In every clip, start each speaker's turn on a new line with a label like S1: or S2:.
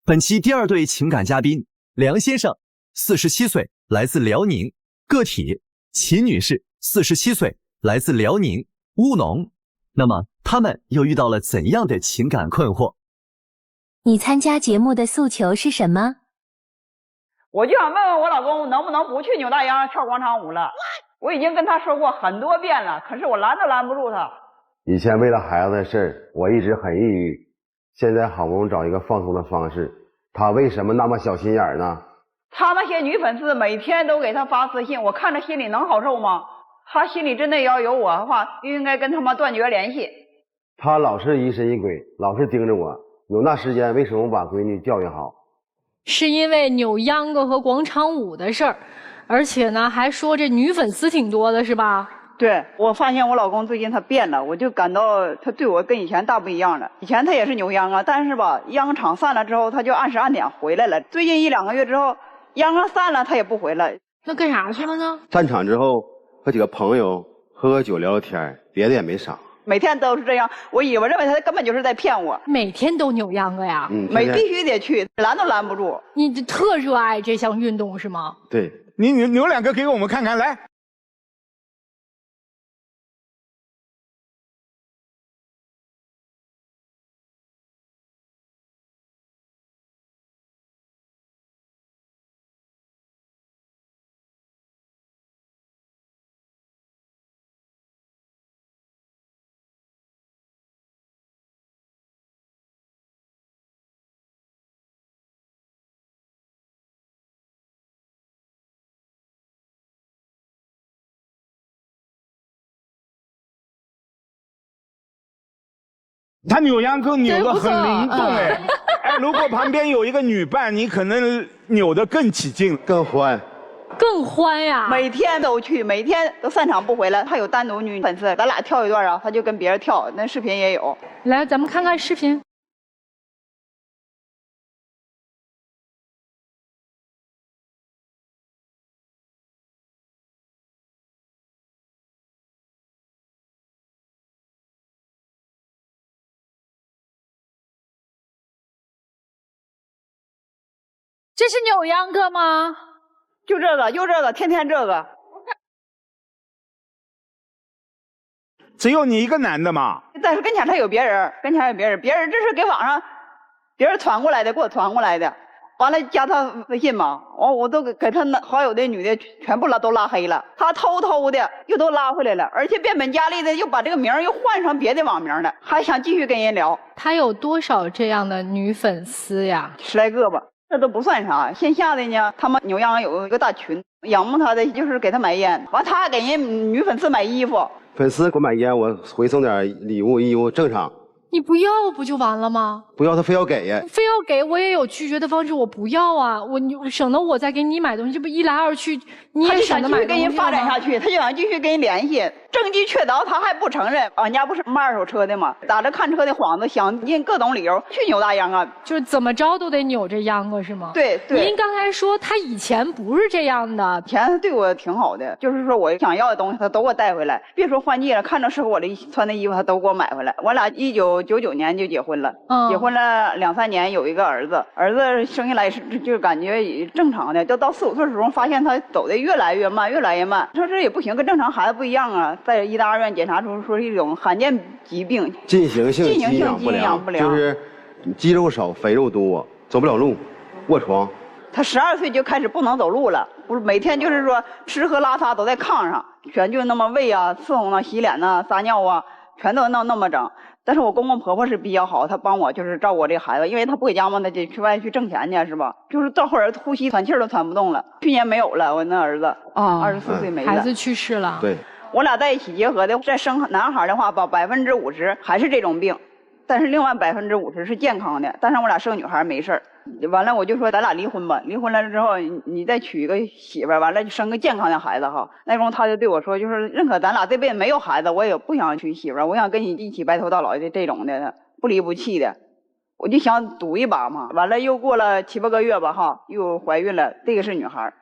S1: 本期第二对情感嘉宾梁先生47岁，来自辽宁，个体秦女士47岁，来自辽宁乌农。那么他们又遇到了怎样的情感困惑？
S2: 你参加节目的诉求是什么？
S3: 我就想问问我老公能不能不去扭大秧跳广场舞了。我已经跟他说过很多遍了，可是我拦都拦不住他。
S4: 以前为了孩子的事儿，我一直很抑郁，现在好不容易找一个放松的方式，他为什么那么小心眼呢？
S3: 他那些女粉丝每天都给他发私信，我看着心里能好受吗？他心里真的要有我的话，就应该跟他们断绝联系。
S4: 他老是疑神疑鬼，老是盯着我，有那时间为什么不把闺女教育好？
S5: 是因为扭秧歌和广场舞的事儿，而且呢还说这女粉丝挺多的是吧？
S3: 对，我发现我老公最近他变了，我就感到他对我跟以前大不一样了。以前他也是扭秧歌，但是吧，秧场散了之后他就按时按点回来了。最近1-2个月之后，秧歌散了他也不回来。
S5: 那干啥去了呢？
S4: 散场之后和几个朋友喝喝酒聊聊天，别的也没啥。
S3: 每天都是这样，我认为他根本就是在骗我。
S5: 每天都扭秧歌呀？
S3: 必须得去，拦都拦不住。
S5: 你特热爱这项运动是吗？
S4: 对，
S6: 你扭2个给我们看看来。他扭秧歌扭得很灵动哎，哎，如果旁边有一个女伴，你可能扭得更起劲，
S4: 更欢。
S5: 更欢呀！
S3: 每天都去，每天都散场不回来。他有单独女粉丝，咱俩跳一段啊，他就跟别人跳，那视频也有。
S5: 来，咱们看看视频。这是扭秧歌吗？
S3: 就这个，天天这个。
S6: 只有你一个男的嘛？
S3: 但是跟前他有别人，别人这是给网上别人传过来的，给我传过来的。完了加他微信嘛，我都给他好友的女的全部都拉黑了，他偷偷的又都拉回来了，而且变本加厉的又把这个名又换成别的网名了，还想继续跟人聊。
S5: 他有多少这样的女粉丝呀
S3: ？10来个吧。这都不算啥，线下的呢，他们扭秧有一个大群，仰慕他的就是给他买烟，完他还给人女粉丝买衣服。
S4: 粉丝给我买烟，我回送点礼物衣物正常。
S5: 你不要不就完了吗？
S4: 不要他非要给呀，
S5: 非要给我也有拒绝的方式，我不要啊，我省得我再给你买东西，这不一来二去你也省得买东西。他就想继续
S3: 跟人发展下去，他就想继续跟人联系，证据确凿他还不承认。俺家不是卖2手车的吗？打着看车的幌子，想尽各种理由去扭大秧啊，
S5: 就是怎么着都得扭这秧歌是吗？
S3: 对。
S5: 您刚才说他以前不是这样的，
S3: 以前他对我挺好的，就是说我想要的东西他都给我带回来，别说换季了，看着适合我的穿的衣服他都给我买回来。我俩1999年就结婚了，结婚了2-3年，有一个儿子生下来就感觉正常的，到4、5岁的时候发现他走的越来越慢，说这也不行，跟正常孩子不一样啊，在医大2院检查出说是一种罕见疾病，
S4: 进行性肌养不良，就是肌肉少，肥肉多，走不了路，卧床。
S3: 他12岁就开始不能走路了，不是每天就是说吃喝拉撒都在炕上，全就那么喂啊、伺候啊、洗脸啊、撒尿啊，全都那么整。但是我公公婆婆是比较好，他帮我就是照顾我这个孩子，因为他不给家嘛，他得去外去挣钱去，是吧？就是到后来呼吸喘气都喘不动了。去年没有了，我那儿子24岁没了，
S5: 孩子去世了。
S4: 对，
S3: 我俩在一起结合的，再生男孩的话吧，50%还是这种病，但是另外50%是健康的。但是我俩生女孩没事儿。完了我就说咱俩离婚吧，离婚了之后你再娶一个媳妇儿，完了就生个健康的孩子哈。那时候他就对我说，就是认可咱俩这辈子没有孩子，我也不想娶媳妇儿，我想跟你一起白头到老的这种的，不离不弃的。我就想赌一把嘛。完了又过了7、8个月吧哈，又怀孕了，这个是女孩。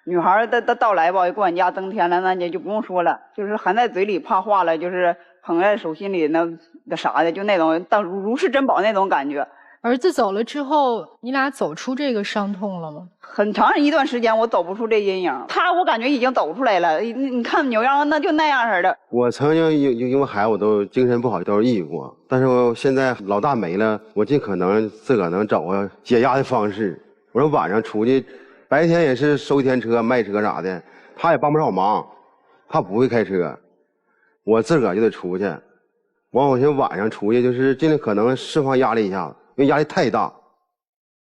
S3: 女孩的到来吧，过俺家增添了，那就不用说了，就是含在嘴里怕化了，就是捧在手心里那啥的，就那种当如是珍宝那种感觉。
S5: 儿子走了之后，你俩走出这个伤痛了吗？
S3: 很长一段时间我走不出这阴影，我感觉已经走出来了。你看扭秧那就那样似的。
S4: 我曾经因为孩子我都精神不好，都是抑郁过。但是我现在老大没了，我尽可能自个能找个解压的方式。我说晚上出去，白天也是收天车、卖车啥的，他也帮不上我忙，他不会开车，我自个就得出去。完，我寻思晚上出去就是尽可能释放压力一下子，因为压力太大。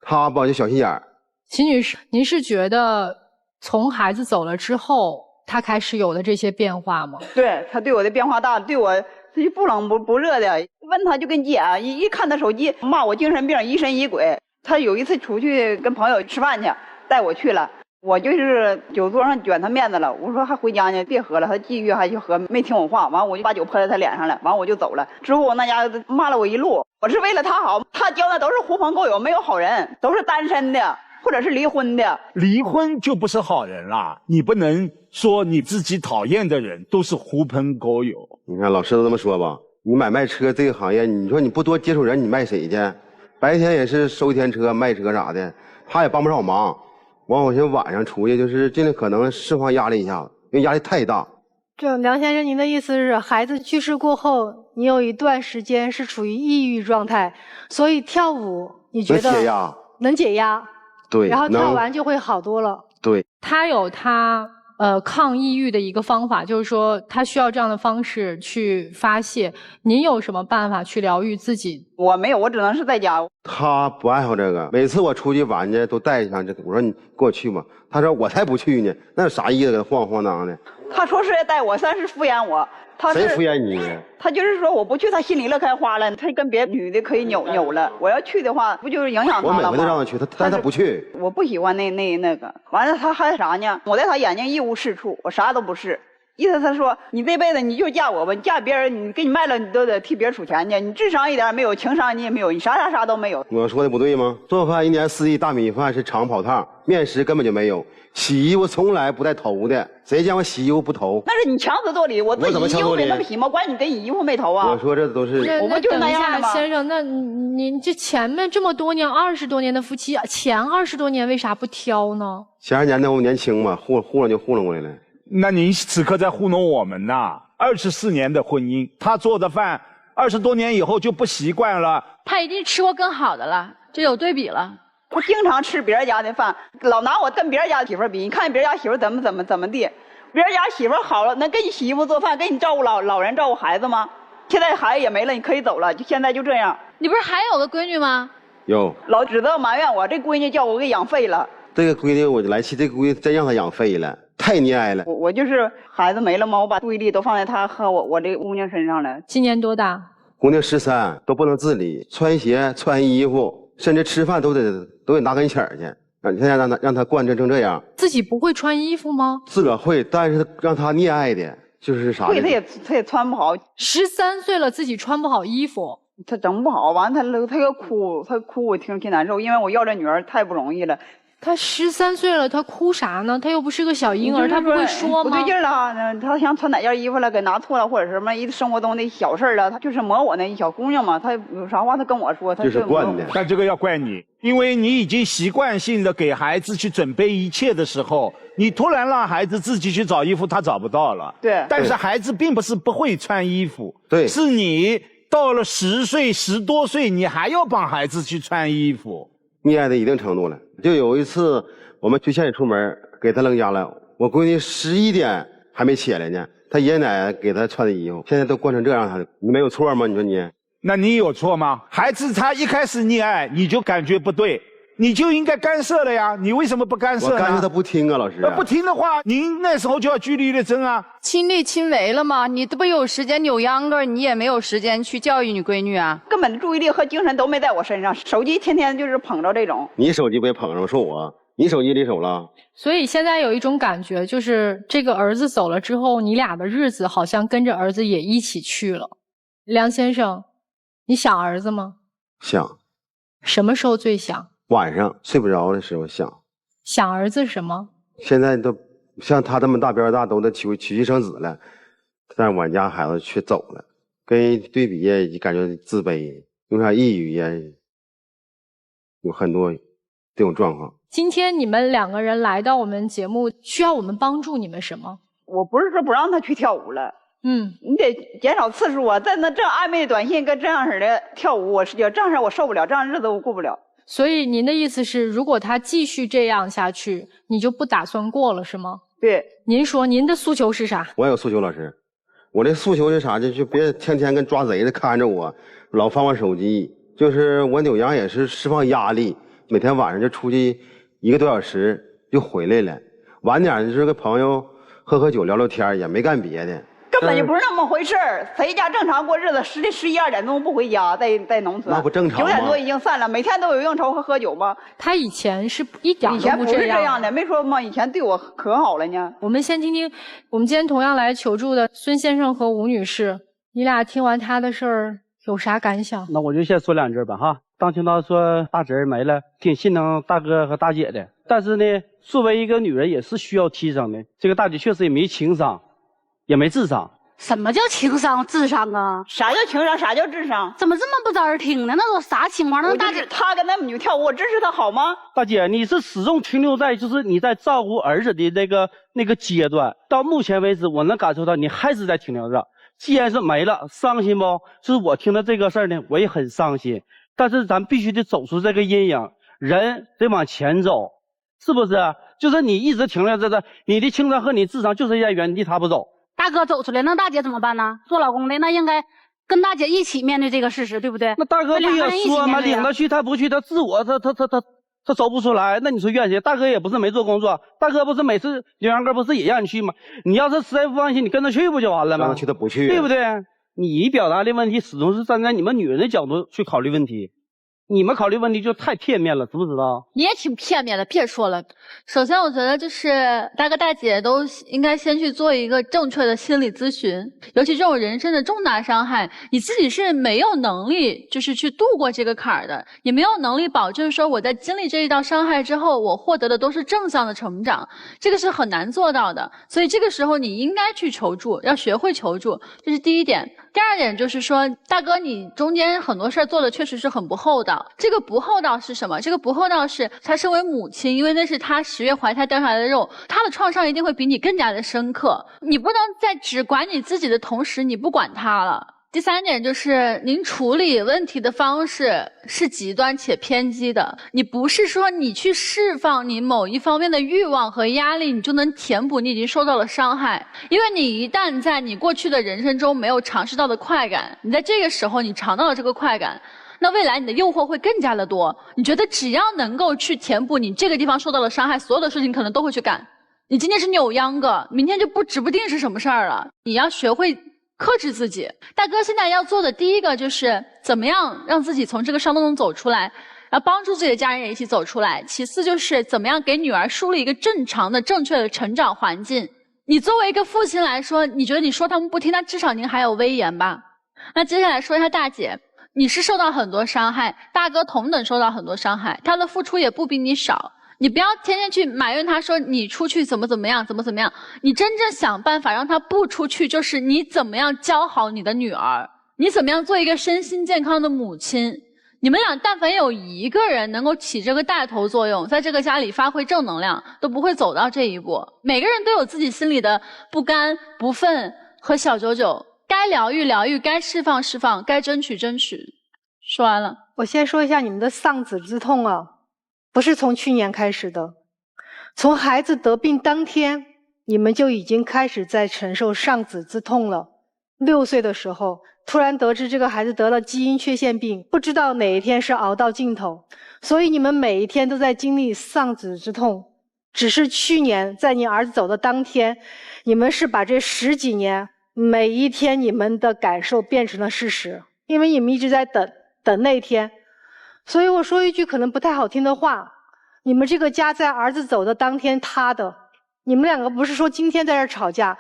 S4: 他吧就小心眼儿。
S5: 齐女士，您是觉得从孩子走了之后，他开始有的这些变化吗？
S3: 对，他对我的变化大，对我他就不冷不热的。问他就跟急眼，一看他手机骂我精神病、疑神疑鬼。他有一次出去跟朋友吃饭去，带我去了，我就是酒桌上卷他面子了。我说还回家呢，别喝了。他继续还去喝，没听我话。完我就把酒泼在他脸上了，完我就走了。之后我那家伙骂了我一路，我是为了他好，他交的都是狐朋狗友，没有好人，都是单身的。或者是离婚的，
S6: 离婚就不是好人啦。你不能说你自己讨厌的人都是狐朋狗友。
S4: 你看老师都这么说吧，你买卖车这个行业，你说你不多接触人，你卖谁去？白天也是收天车、卖车啥的，他也帮不上我忙。完，我寻思晚上出去就是尽可能释放压力一下子，因为压力太大。
S7: 这梁先生，您的意思是孩子去世过后，你有一段时间是处于抑郁状态，所以跳舞你觉得
S4: 能解压？
S7: 能解压。
S4: 对，
S7: 然后跳完就会好多了。
S4: 对，
S5: 他有他抗抑郁的一个方法，就是说他需要这样的方式去发泄。您有什么办法去疗愈自己？
S3: 我没有，我只能是在家。
S4: 他不爱好这个，每次我出去玩去都带上这个。我说你跟我去吧，他说我才不去呢，那有啥意思？给他晃晃荡的。
S3: 他说是带我，但是敷衍我。
S4: 谁敷衍你？
S3: 他就是说我不去，他心里乐开花了，他跟别女的可以扭了。我要去的话，不就是影响他了吗？
S4: 我每回都让他去，但是他不去。
S3: 我不喜欢那个。完了，他还啥呢？我在他眼睛一无是处，我啥都不是。意思他说你这辈子你就嫁我吧，你嫁别人你给你卖了你都得替别人数钱去，你智商一点没有，情商你也没有，你啥都没有。
S4: 我说的不对吗？做饭一年4季大米饭是长跑趟，面食根本就没有，洗衣服从来不带头的，谁见过洗衣服不头？
S3: 那是你强词夺理，我自己衣服给那么洗吗？管你给你衣服没头啊？
S4: 我说这都是，
S5: 我
S3: 不就是那样的吗？
S5: 先生，那您这前面这么多年20多年的夫妻，前20多年为啥不挑呢？
S4: 前2年那我年轻嘛，糊弄就糊弄过来了。
S6: 那您此刻在糊弄我们呐！24年的婚姻，他做的饭20多年以后就不习惯了。
S8: 他一定吃过更好的了，这有对比了。
S3: 我经常吃别人家的饭，老拿我跟别人家媳妇比，你看别人家媳妇怎么地，别人家媳妇好了，能给你洗衣服做饭，给你照顾老人照顾孩子吗？现在孩子也没了，你可以走了，就现在就这样。
S8: 你不是还有个闺女吗？
S4: 有。
S3: 老指责埋怨我，这闺女叫我给养废了。
S4: 这个闺女我就来气，这个闺女真让她养废了，太溺爱了。
S3: 我就是孩子没了嘛，我把注意力都放在她和我这个姑娘身上了。
S5: 今年多大？
S4: 姑娘13，都不能自理，穿鞋穿衣服，甚至吃饭都得拿跟前去。现在让她惯成这样。
S5: 自己不会穿衣服吗？
S4: 自个会，但是让她溺爱的就是啥？
S3: 会，她也穿不好。
S5: 13岁了，自己穿不好衣服，
S3: 她整不好，完她又哭，我挺难受，因为我要这女儿太不容易了。
S5: 他13岁了，他哭啥呢？他又不是个小婴儿，他不会说吗？
S3: 不对劲了，他想穿哪件衣服了，给拿错了，或者什么一生活中的小事了，他就是磨我那小姑娘嘛，他有啥话他跟我说，他
S4: 就是惯的。
S6: 但这个要怪你，因为你已经习惯性的给孩子去准备一切的时候，你突然让孩子自己去找衣服，他找不到了。
S3: 对。
S6: 但是孩子并不是不会穿衣服，
S4: 对，
S6: 是你到了10岁、10多岁，你还要帮孩子去穿衣服。
S4: 溺爱到一定程度了。就有一次我们去县里出门，给他扔家了，我闺女11点还没起来呢，他爷爷奶奶给他穿的衣服，现在都惯成这样，你没有错吗？你说你？
S6: 那你有错吗？孩子他一开始溺爱，你就感觉不对，你就应该干涉了呀，你为什么不干涉呢？
S4: 我干涉他不听啊，老师。
S6: 不听的话，您那时候就要据理力争啊。
S8: 亲力亲为了吗？你都不有时间扭秧歌，你也没有时间去教育你闺女啊。
S3: 根本注意力和精神都没在我身上，手机天天就是捧着这种。
S4: 你手机不也捧着？说我，你手机离手了。
S5: 所以现在有一种感觉，就是这个儿子走了之后，你俩的日子好像跟着儿子也一起去了。梁先生，你想儿子吗？
S4: 想。
S5: 什么时候最想？
S4: 晚上睡不着的时候想。
S5: 想儿子什么？
S4: 现在都像他这么大边大，都得娶妻生子了，但是我家孩子却走了，跟人对比呀，感觉自卑，有点抑郁呀。有很多这种状况。
S5: 今天你们2个人来到我们节目，需要我们帮助你们什么？
S3: 我不是说不让他去跳舞了，你得减少次数啊。在那这样暧昧的短信跟这样式的跳舞，我这样式我受不了，这样日子我过不了。
S5: 所以您的意思是，如果他继续这样下去，你就不打算过了，是吗？
S3: 对。
S5: 您说您的诉求是啥？
S4: 我有诉求，老师，我这诉求是啥？就别天天跟抓贼似的看着我，老翻我手机。就是我扭秧也是释放压力，每天晚上就出去1个多小时就回来了，晚点就是跟朋友喝酒聊聊天，也没干别的。
S3: 根本就不是那么回事儿，谁家正常过日子10、11、2点钟不回家，在农村
S4: 那不正常吗？
S3: 9点多已经散了，每天都有应酬和喝酒吗？
S5: 他以前是一点都
S3: 以前不是
S5: 这样
S3: 这样的，没说吗？以前对我可好了呢。
S5: 我们先听听我们今天同样来求助的孙先生和吴女士，你俩听完他的事儿有啥感想？
S9: 那我就先说2句吧哈。当听到说大侄儿没了，挺心疼大哥和大姐的，但是呢，作为一个女人也是需要提升的。这个大姐确实也没情商，也没智商。
S10: 什么叫情商、智商啊？
S3: 啥叫情商？啥叫智商？
S10: 怎么这么不招人听呢？那都啥情况？那大姐
S3: 他跟那女跳舞，我支持他好吗？
S9: 大姐，你是始终停留在就是你在照顾儿子的那个阶段，到目前为止，我能感受到你还是在停留着。既然是没了，伤心不？就是我听到这个事儿呢，我也很伤心。但是咱必须得走出这个阴影，人得往前走，是不是？就是你一直停留在这，你的情商和你智商就是在原地踏步走。
S10: 大哥走出来，那大姐怎么办呢？做老公的那应该跟大姐一起面对这个事实，对不对？
S9: 那大哥不也说吗？领他去他不去，他自我他走不出来。那你说怨谁？大哥也不是没做工作，大哥不是每次刘洋哥不是也让你去吗？你要是实在不放心，你跟他去不就完了吗？
S4: 让他去他不去，
S9: 对不对？你表达的问题始终是站在你们女人的角度去考虑问题。你们考虑问题就太片面了，知不知道？
S8: 你也挺片面的，别说了。首先，我觉得就是大哥大姐都应该先去做一个正确的心理咨询，尤其这种人身的重大伤害，你自己是没有能力就是去度过这个坎儿的，也没有能力保证说我在经历这一道伤害之后，我获得的都是正向的成长，这个是很难做到的。所以这个时候你应该去求助，要学会求助，这是第一点。第2点就是说，大哥，你中间很多事儿做的确实是很不厚道。这个不厚道是什么？这个不厚道是他身为母亲，因为那是他10月怀胎掉下来的肉，他的创伤一定会比你更加的深刻。你不能在只管你自己的同时，你不管他了。第3点就是您处理问题的方式是极端且偏激的，你不是说你去释放你某一方面的欲望和压力，你就能填补你已经受到了伤害。因为你一旦在你过去的人生中没有尝试到的快感，你在这个时候你尝到了这个快感，那未来你的诱惑会更加的多。你觉得只要能够去填补你这个地方受到了伤害，所有的事情可能都会去干。你今天是扭秧歌，明天就指不定是什么事儿了。你要学会克制自己。大哥现在要做的第一个就是怎么样让自己从这个伤痛中走出来，要帮助自己的家人也一起走出来。其次就是怎么样给女儿树立一个正常的正确的成长环境。你作为一个父亲来说，你觉得你说他们不听，那至少您还有威严吧。那接下来说一下大姐，你是受到很多伤害，大哥同等受到很多伤害，他的付出也不比你少。你不要天天去埋怨他说你出去怎么样，你真正想办法让他不出去，就是你怎么样教好你的女儿，你怎么样做一个身心健康的母亲。你们俩但凡有一个人能够起这个带头作用，在这个家里发挥正能量，都不会走到这一步。每个人都有自己心里的不甘、不忿和小九九，该疗愈疗愈，该释放释放，该争取争取。说完了。
S7: 我先说一下你们的丧子之痛啊，不是从去年开始的，从孩子得病当天，你们就已经开始在承受丧子之痛了。6岁的时候，突然得知这个孩子得了基因缺陷病，不知道哪一天是熬到尽头，所以你们每一天都在经历丧子之痛。只是去年在你儿子走的当天，你们是把这10几年每一天你们的感受变成了事实，因为你们一直在等那天。所以我说一句可能不太好听的话，你们这个家在儿子走的当天塌的。你们两个不是说今天在这儿吵架，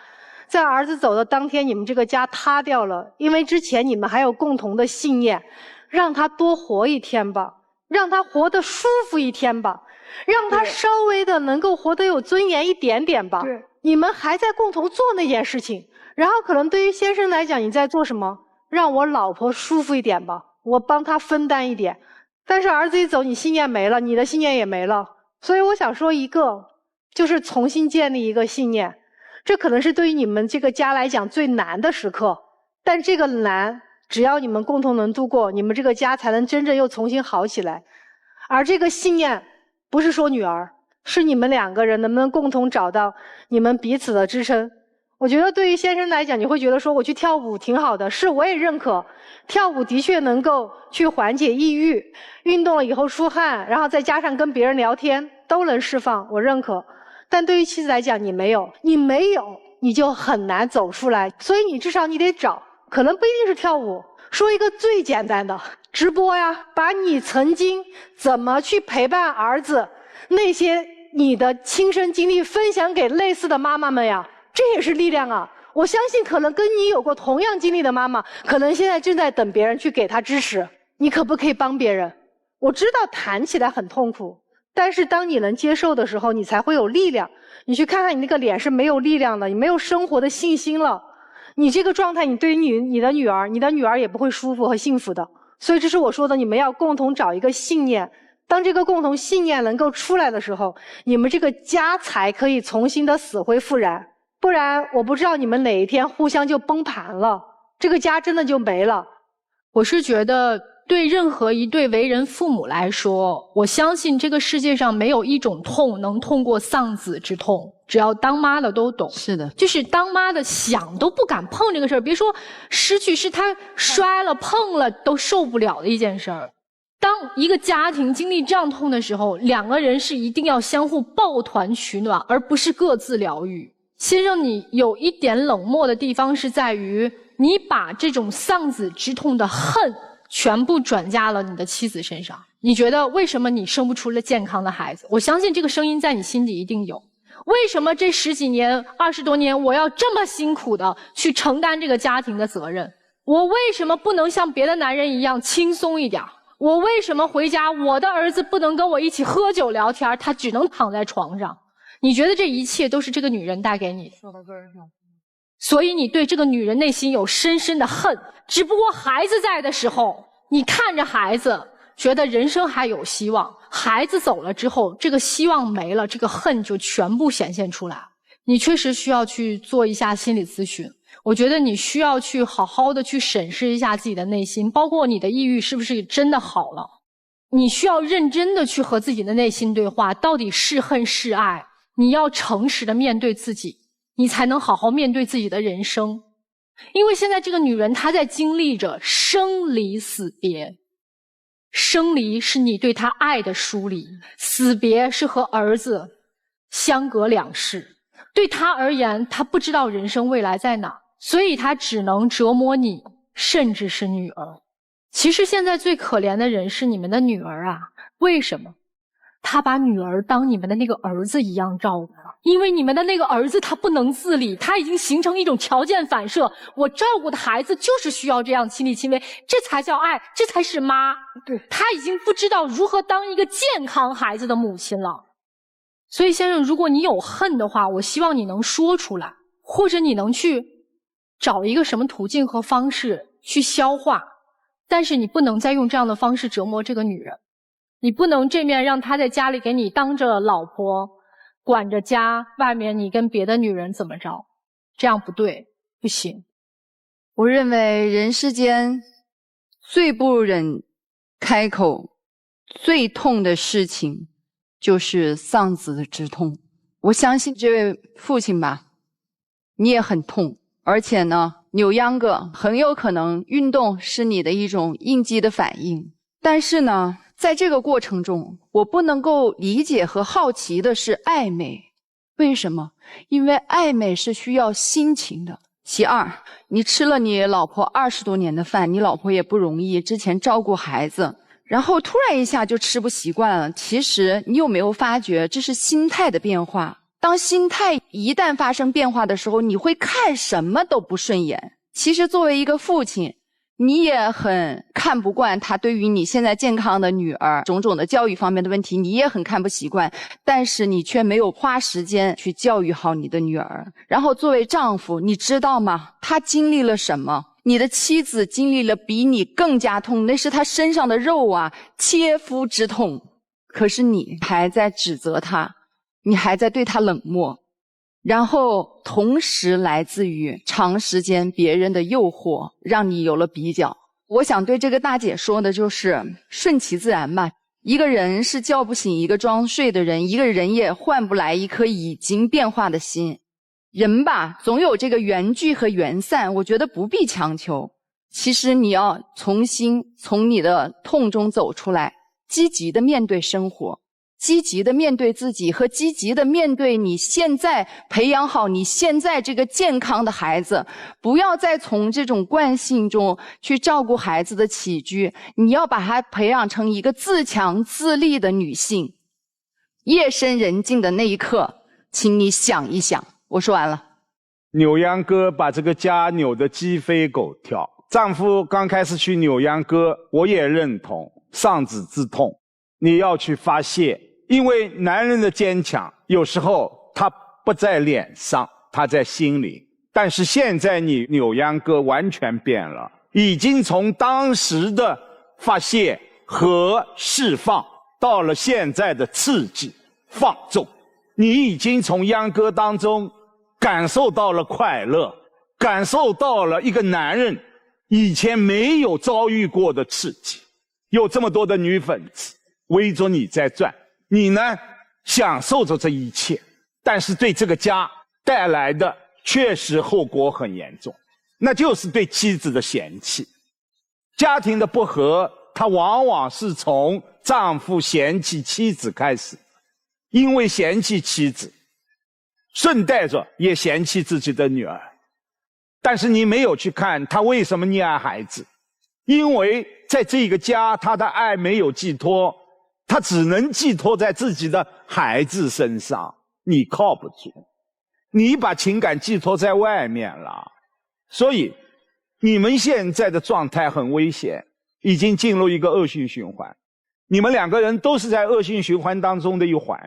S7: 在儿子走的当天你们这个家塌掉了，因为之前你们还有共同的信念，让他多活一天吧，让他活得舒服一天吧，让他稍微的能够活得有尊严一点点吧。你们还在共同做那件事情，然后可能对于先生来讲，你在做什么？让我老婆舒服一点吧，我帮他分担一点。但是儿子一走，你信念没了，你的信念也没了。所以我想说一个，就是重新建立一个信念。这可能是对于你们这个家来讲最难的时刻，但这个难，只要你们共同能度过，你们这个家才能真正又重新好起来。而这个信念，不是说女儿，是你们两个人能不能共同找到你们彼此的支撑。我觉得对于先生来讲，你会觉得说我去跳舞挺好的，是我也认可，跳舞的确能够去缓解抑郁，运动了以后出汗，然后再加上跟别人聊天，都能释放，我认可。但对于妻子来讲，你没有，你就很难走出来。所以你至少你得找，可能不一定是跳舞。说一个最简单的，直播呀，把你曾经怎么去陪伴儿子，那些你的亲身经历分享给类似的妈妈们呀，这也是力量啊！我相信可能跟你有过同样经历的妈妈，可能现在正在等别人去给她支持。你可不可以帮别人？我知道谈起来很痛苦，但是当你能接受的时候，你才会有力量。你去看看你那个脸是没有力量的，你没有生活的信心了。你这个状态，你对于你的女儿也不会舒服和幸福的。所以这是我说的，你们要共同找一个信念。当这个共同信念能够出来的时候，你们这个家才可以重新的死灰复燃。不然我不知道你们哪一天互相就崩盘了，这个家真的就没了。
S5: 我是觉得对任何一对为人父母来说，我相信这个世界上没有一种痛能痛过丧子之痛，只要当妈的都懂。
S11: 是的，
S5: 就是当妈的想都不敢碰这个事儿，别说失去，是他摔了碰了都受不了的一件事儿。当一个家庭经历这样痛的时候，两个人是一定要相互抱团取暖，而不是各自疗愈。先生，你有一点冷漠的地方是在于，你把这种丧子之痛的恨全部转嫁了你的妻子身上。你觉得为什么你生不出了健康的孩子？我相信这个声音在你心底一定有。为什么这10几年、20多年我要这么辛苦的去承担这个家庭的责任？我为什么不能像别的男人一样轻松一点？我为什么回家我的儿子不能跟我一起喝酒聊天，他只能躺在床上？你觉得这一切都是这个女人带给你的，说到根儿上，所以你对这个女人内心有深深的恨。只不过孩子在的时候，你看着孩子，觉得人生还有希望；孩子走了之后，这个希望没了，这个恨就全部显现出来。你确实需要去做一下心理咨询。我觉得你需要去好好的去审视一下自己的内心，包括你的抑郁是不是真的好了。你需要认真的去和自己的内心对话，到底是恨是爱。你要诚实的面对自己，你才能好好面对自己的人生。因为现在这个女人她在经历着生离死别，生离是你对她爱的疏离，死别是和儿子相隔两世。对她而言，她不知道人生未来在哪，所以她只能折磨你，甚至是女儿。其实现在最可怜的人是你们的女儿啊，为什么？他把女儿当你们的那个儿子一样照顾，因为你们的那个儿子他不能自理，他已经形成一种条件反射，我照顾的孩子就是需要这样亲力亲为，这才叫爱，这才是妈。对，他已经不知道如何当一个健康孩子的母亲了。所以先生，如果你有恨的话，我希望你能说出来，或者你能去找一个什么途径和方式去消化，但是你不能再用这样的方式折磨这个女人。你不能这面让她在家里给你当着老婆管着家，外面你跟别的女人怎么着，这样不对，不行。
S11: 我认为人世间最不忍开口最痛的事情就是丧子之痛。我相信这位父亲吧，你也很痛，而且呢扭秧歌很有可能运动是你的一种应激的反应。但是呢在这个过程中，我不能够理解和好奇的是暧昧。为什么？因为暧昧是需要心情的。其二，你吃了你老婆20多年的饭，你老婆也不容易，之前照顾孩子，然后突然一下就吃不习惯了。其实你有没有发觉，这是心态的变化。当心态一旦发生变化的时候，你会看什么都不顺眼。其实作为一个父亲，你也很看不惯他对于你现在健康的女儿种种的教育方面的问题，你也很看不习惯，但是你却没有花时间去教育好你的女儿。然后作为丈夫，你知道吗？他经历了什么？你的妻子经历了比你更加痛，那是她身上的肉啊，切肤之痛。可是你还在指责她，你还在对她冷漠，然后同时来自于长时间别人的诱惑，让你有了比较。我想对这个大姐说的就是顺其自然吧。一个人是叫不醒一个装睡的人，一个人也换不来一颗已经变化的心。人吧，总有这个缘聚和缘散，我觉得不必强求。其实你要重新从你的痛中走出来，积极的面对生活，积极的面对自己，和积极的面对你现在培养好你现在这个健康的孩子。不要再从这种惯性中去照顾孩子的起居，你要把他培养成一个自强自立的女性。夜深人静的那一刻，请你想一想。我说完了。
S6: 扭秧歌把这个家扭得鸡飞狗跳。丈夫刚开始去扭秧歌，我也认同丧子之痛，你要去发泄。因为男人的坚强，有时候他不在脸上，他在心里。但是现在你扭秧歌完全变了，已经从当时的发泄和释放，到了现在的刺激、放纵。你已经从秧歌当中感受到了快乐，感受到了一个男人以前没有遭遇过的刺激。有这么多的女粉丝围着你在转，你呢享受着这一切，但是对这个家带来的确实后果很严重，那就是对妻子的嫌弃。家庭的不和，它往往是从丈夫嫌弃妻子开始，因为嫌弃妻子，顺带着也嫌弃自己的女儿。但是你没有去看他为什么溺爱孩子，因为在这个家他的爱没有寄托，他只能寄托在自己的孩子身上，你靠不住，你把情感寄托在外面了。所以你们现在的状态很危险，已经进入一个恶性循环，你们两个人都是在恶性循环当中的一环。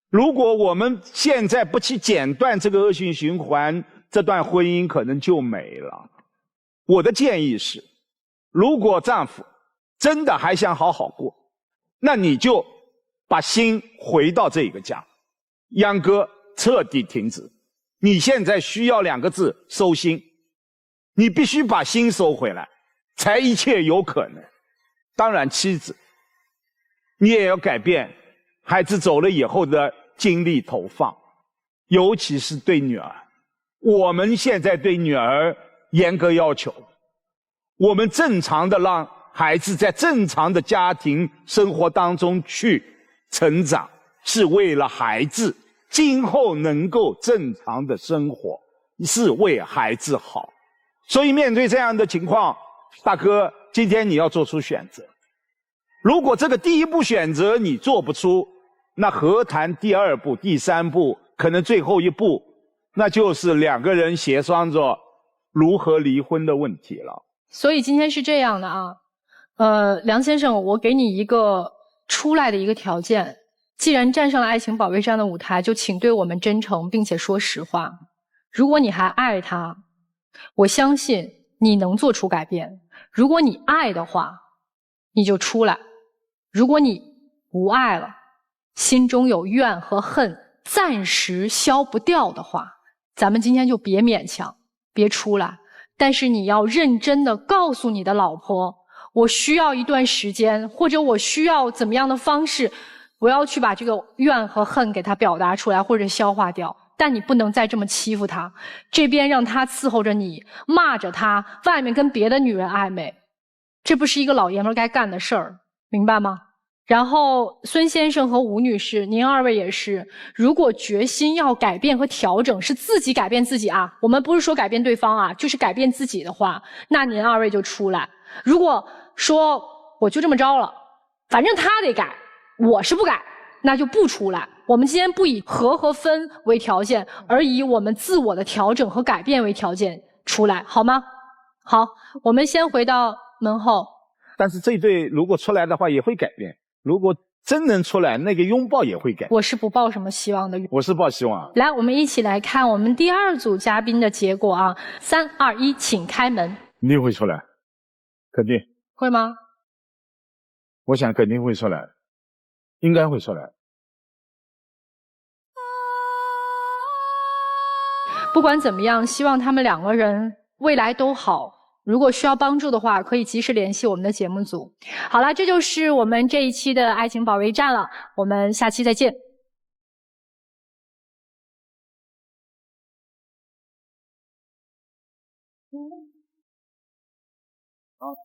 S6: 如果我们现在不去剪断这个恶性循环，这段婚姻可能就没了。我的建议是，如果丈夫真的还想好好过，那你就把心回到这个家，秧歌彻底停止。你现在需要2个字：收心。你必须把心收回来，才一切有可能。当然妻子，你也要改变孩子走了以后的精力投放，尤其是对女儿。我们现在对女儿严格要求，我们正常的让孩子在正常的家庭生活当中去成长，是为了孩子今后能够正常的生活，是为孩子好。所以面对这样的情况，大哥，今天你要做出选择。如果这个第一步选择你做不出，那何谈第2步、第3步，可能最后一步，那就是2个人协商着如何离婚的问题了。
S5: 所以今天是这样的啊，梁先生，我给你一个出来的一个条件，既然站上了爱情保卫战的舞台，就请对我们真诚，并且说实话。如果你还爱他，我相信你能做出改变。如果你爱的话，你就出来；如果你不爱了，心中有怨和恨，暂时消不掉的话，咱们今天就别勉强，别出来。但是你要认真的告诉你的老婆，我需要一段时间，或者我需要怎么样的方式，不要去把这个怨和恨给他表达出来或者消化掉。但你不能再这么欺负他，这边让他伺候着你，骂着他，外面跟别的女人暧昧，这不是一个老爷们该干的事儿，明白吗？然后孙先生和吴女士，您2位也是，如果决心要改变和调整，是自己改变自己啊，我们不是说改变对方啊，就是改变自己的话，那您2位就出来。如果说我就这么着了，反正他得改，我是不改，那就不出来。我们今天不以和和分为条件，而以我们自我的调整和改变为条件出来，好吗？好，我们先回到门后。
S6: 但是这对如果出来的话也会改变，如果真能出来，那个拥抱也会改变。
S5: 我是不抱什么希望的。
S6: 我是抱希望。
S5: 来，我们一起来看我们第2组嘉宾的结果啊！3、2、1，请开门。
S6: 一定会出来，肯定。
S5: 会吗？
S6: 我想肯定会出来，应该会出来。
S5: 不管怎么样，希望他们两个人未来都好。如果需要帮助的话，可以及时联系我们的节目组。好了，这就是我们这一期的爱情保卫战了，我们下期再见。好。